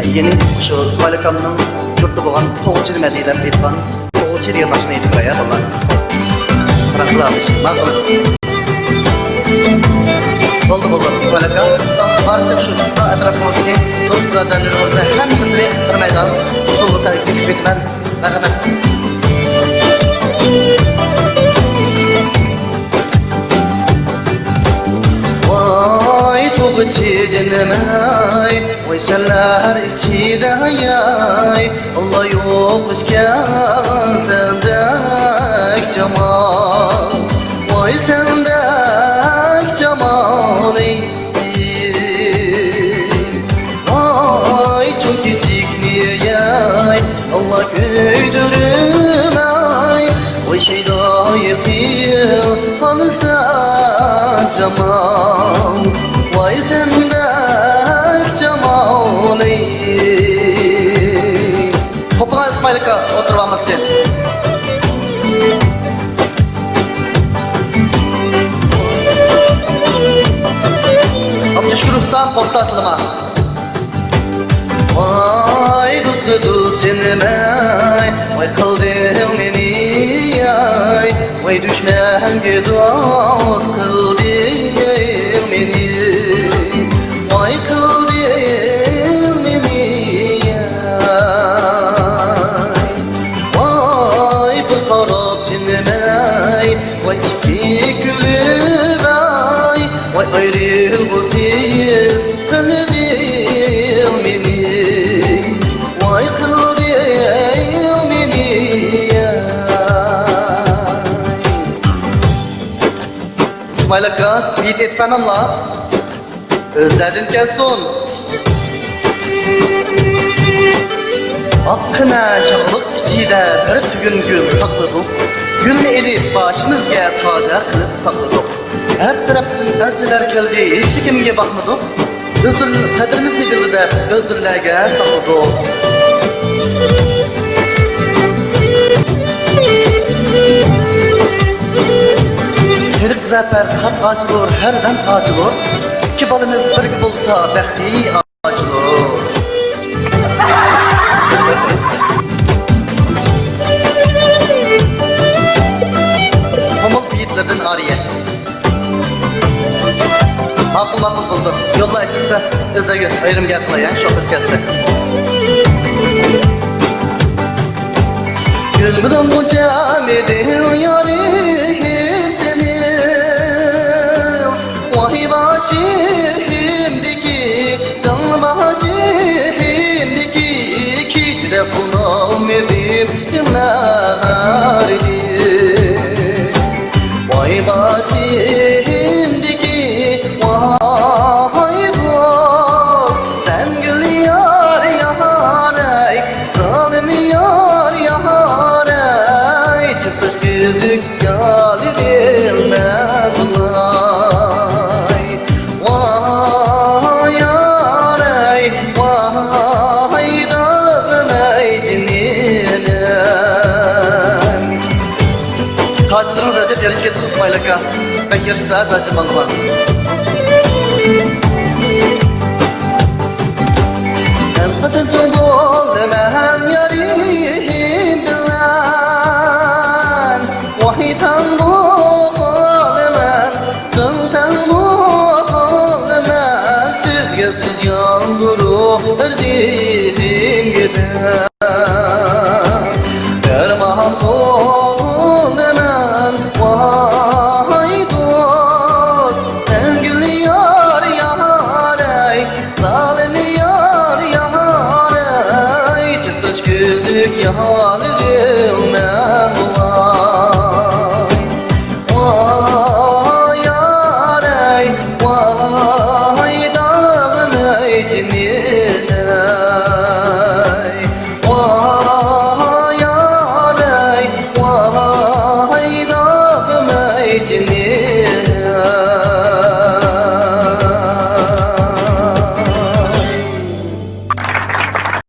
Yeni şu İsmail Akam'ın yurtta boğan Poğuçili Medi'yle etkan Poğuçili yıldaşını etkileye bunlar. Bırakılı alış, nakılı. Oldu İsmail Akam. Barcha şu kısma etrafımızdaki dost birodarlarımızla hemimizni bir meydan usulü teklif etmen. Merhamet. Vay tuğçi cennemay, vay şallar içi dayay. Allah yok işken sendek cemal, vay sendek cemal ey. Vay çok küçük niyay, Allah göydürüm ay. Vay şeydayı kıyıl hanısa cemal, vay sendek cemal ey. Topuna İsmail Aka oturmamız sen. Abdüşkür Ustam Porta Asılıma. Vay kızgıdı senimay, vay kıldın beni ay. Vay düşmenge dost kıldın beni, vay kıldın beni ay. Vay bir karab cennemay, vay içki gülüm ay. Vay ayrılgısız kıldın beni, vay kıldın beni ay. İsmail Aka, biyit etmemem la. Özledin kessin. Hakkına yağlık içide bir tügün gül sakladık. Gülünü elip başımızga taca kılıp sakladık. Her taraftan elçiler geldi, hiç kimge bakmadık. Kadirimizni bildi, özürlerge sakladık. Serik zafer kap açılır, her dem açılır. İki balımız bir bulsa bəxti açılır. Komul biyitlerden ariye. Makul buldum. Yolla açılsa özlege ayrım yakalayan şoför kesti. Gülmüdüm bu camidin yarim seni. Vay başımdaki, canım başımdaki. Hiç de bunalmadım günlerdi. Vay başımdaki, vay dost. Sen gül yar yaray, zalim yar yaray. Çıtış gözlük galirimle bulay. Vay yaray, vay dağım ey cinnim. Tacılarımız Recep yarış getirdi İsmail Aka. Ben yarışlar Recep Balma.